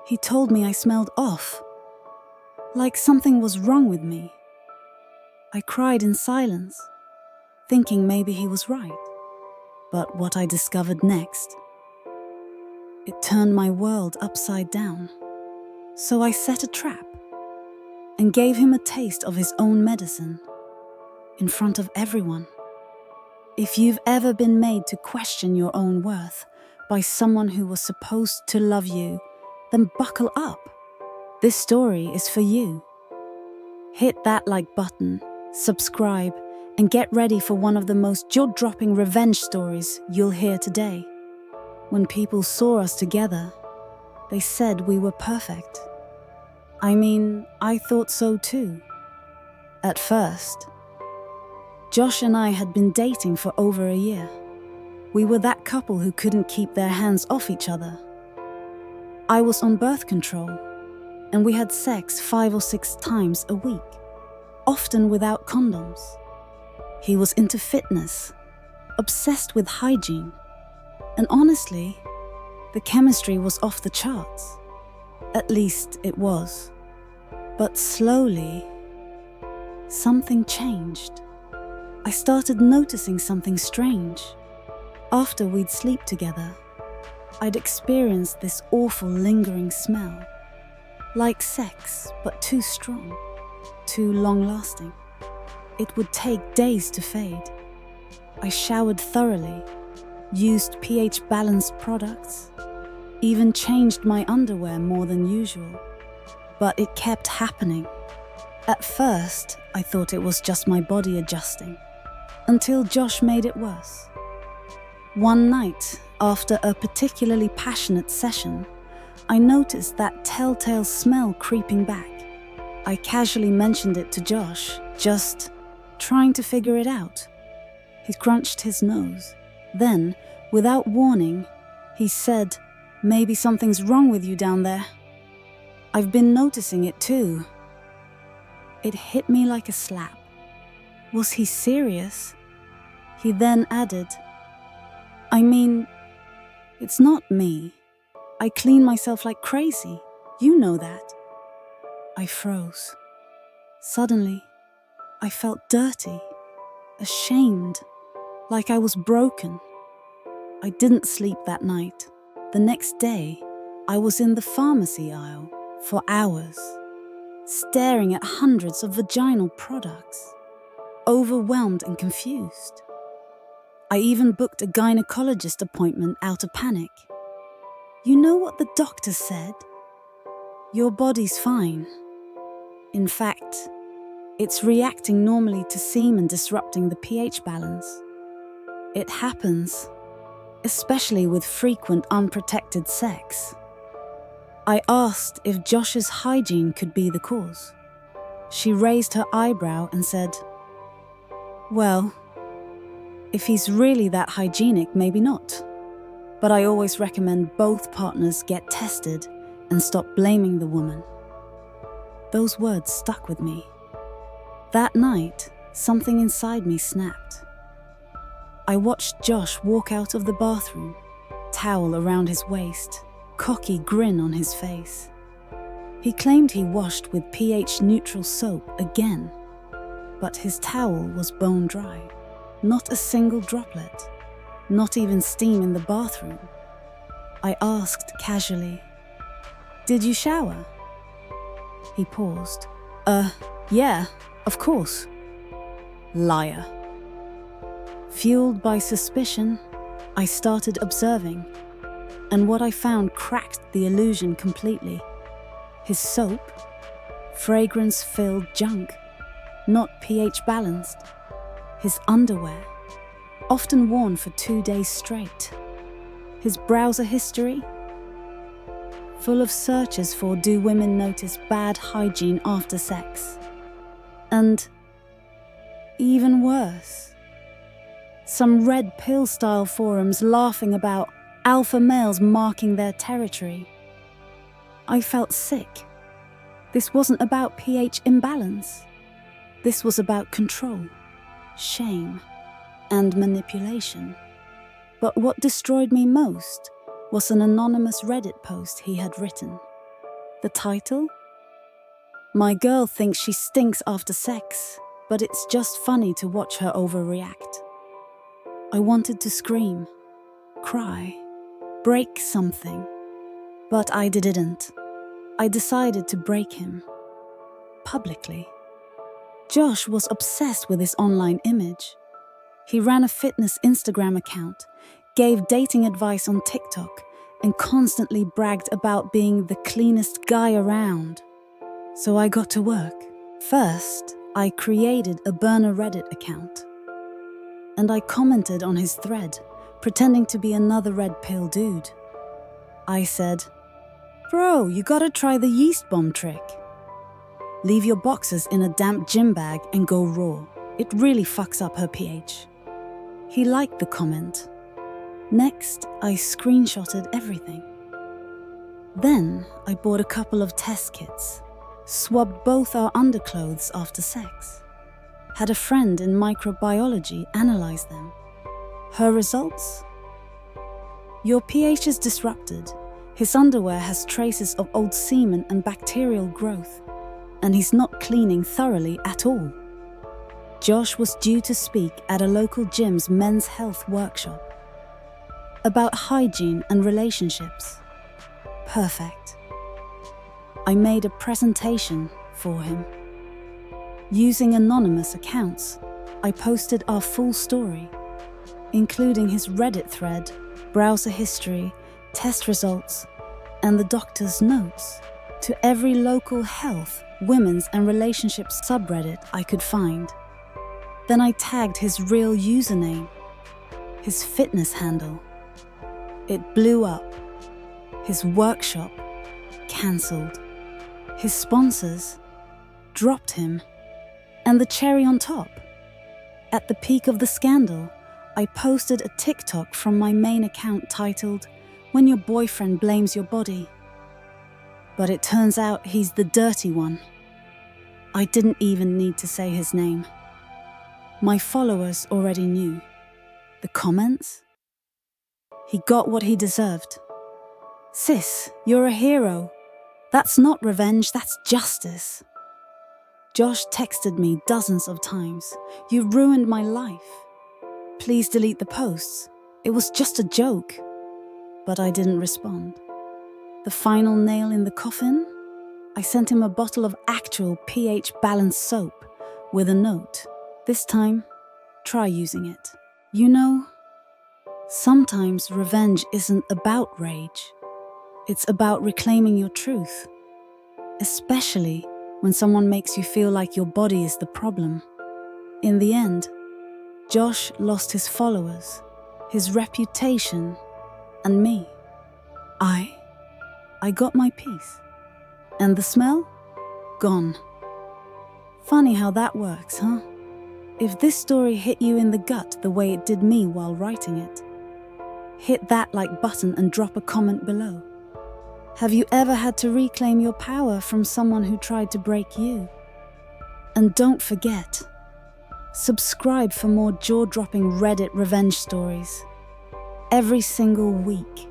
He told me I smelled off, like something was wrong with me. I cried in silence, thinking maybe he was right. But what I discovered next, it turned my world upside down. So I set a trap and gave him a taste of his own medicine in front of everyone. If you've ever been made to question your own worth by someone who was supposed to love you, then buckle up. This story is for you. Hit that like button, subscribe, and get ready for one of the most jaw-dropping revenge stories you'll hear today. When people saw us together, they said we were perfect. I mean, I thought so too. At first. Josh and I had been dating for over a year. We were that couple who couldn't keep their hands off each other. I was on birth control, and we had sex 5 or 6 times a week, often without condoms. He was into fitness, obsessed with hygiene, and honestly, the chemistry was off the charts. At least it was. But slowly, something changed. I started noticing something strange. After we'd sleep together, I'd experienced this awful lingering smell. Like sex, but too strong, too long-lasting. It would take days to fade. I showered thoroughly, used pH-balanced products, even changed my underwear more than usual. But it kept happening. At first, I thought it was just my body adjusting, until Josh made it worse. One night, after a particularly passionate session, I noticed that telltale smell creeping back. I casually mentioned it to Josh, just trying to figure it out. He scrunched his nose. Then, without warning, he said, "Maybe something's wrong with you down there." "I've been noticing it too." It hit me like a slap. Was he serious? He then added, "I mean, it's not me. I clean myself like crazy. You know that." I froze. Suddenly, I felt dirty, ashamed, like I was broken. I didn't sleep that night. The next day, I was in the pharmacy aisle for hours, staring at hundreds of vaginal products, overwhelmed and confused. I even booked a gynecologist appointment out of panic. You know what the doctor said? "Your body's fine. In fact, it's reacting normally to semen disrupting the pH balance. It happens, especially with frequent unprotected sex." I asked if Josh's hygiene could be the cause. She raised her eyebrow and said, "Well, if he's really that hygienic, maybe not. But I always recommend both partners get tested and stop blaming the woman." Those words stuck with me. That night, something inside me snapped. I watched Josh walk out of the bathroom, towel around his waist, cocky grin on his face. He claimed he washed with pH-neutral soap again, but his towel was bone dry. Not a single droplet, not even steam in the bathroom. I asked casually, "Did you shower?" He paused. Yeah, of course." Liar. Fueled by suspicion, I started observing, and what I found cracked the illusion completely. His soap, fragrance-filled junk, not pH-balanced. His underwear, often worn for 2 days straight. His browser history, full of searches for "Do women notice bad hygiene after sex?" And even worse, some red pill-style forums laughing about alpha males marking their territory. I felt sick. This wasn't about pH imbalance. This was about control, shame, and manipulation. But what destroyed me most was an anonymous Reddit post he had written. The title? My girl thinks she stinks after sex, but it's just funny to watch her overreact. I wanted to scream, cry, break something, but I didn't. I decided to break him. Publicly. Josh was obsessed with his online image. He ran a fitness Instagram account, gave dating advice on TikTok, and constantly bragged about being the cleanest guy around. So I got to work. First, I created a burner Reddit account. And I commented on his thread, pretending to be another red pill dude. I said, "Bro, you gotta try the yeast bomb trick. Leave your boxers in a damp gym bag and go raw. It really fucks up her pH." He liked the comment. Next, I screenshotted everything. Then, I bought a couple of test kits, swabbed both our underclothes after sex, had a friend in microbiology analyze them. Her results? Your pH is disrupted. His underwear has traces of old semen and bacterial growth, and he's not cleaning thoroughly at all. Josh was due to speak at a local gym's men's health workshop about hygiene and relationships. Perfect. I made a presentation for him. Using anonymous accounts, I posted our full story, including his Reddit thread, browser history, test results, and the doctor's notes, to every local health, women's and relationships subreddit I could find. Then I tagged his real username, his fitness handle. It blew up. His workshop cancelled. His sponsors dropped him. And the cherry on top, at the peak of the scandal, I posted a TikTok from my main account titled, "When your boyfriend blames your body." But it turns out he's the dirty one. I didn't even need to say his name. My followers already knew. The comments? He got what he deserved. "Sis, you're a hero. That's not revenge, that's justice." Josh texted me dozens of times, "You ruined my life. Please delete the posts. It was just a joke." But I didn't respond. The final nail in the coffin? I sent him a bottle of actual pH-balanced soap with a note. This time, try using it. You know, sometimes revenge isn't about rage. It's about reclaiming your truth, especially when someone makes you feel like your body is the problem. In the end, Josh lost his followers, his reputation, and me. I got my peace. And the smell? Gone. Funny how that works, huh? If this story hit you in the gut the way it did me while writing it, hit that like button and drop a comment below. Have you ever had to reclaim your power from someone who tried to break you? And don't forget, subscribe for more jaw-dropping Reddit revenge stories every single week.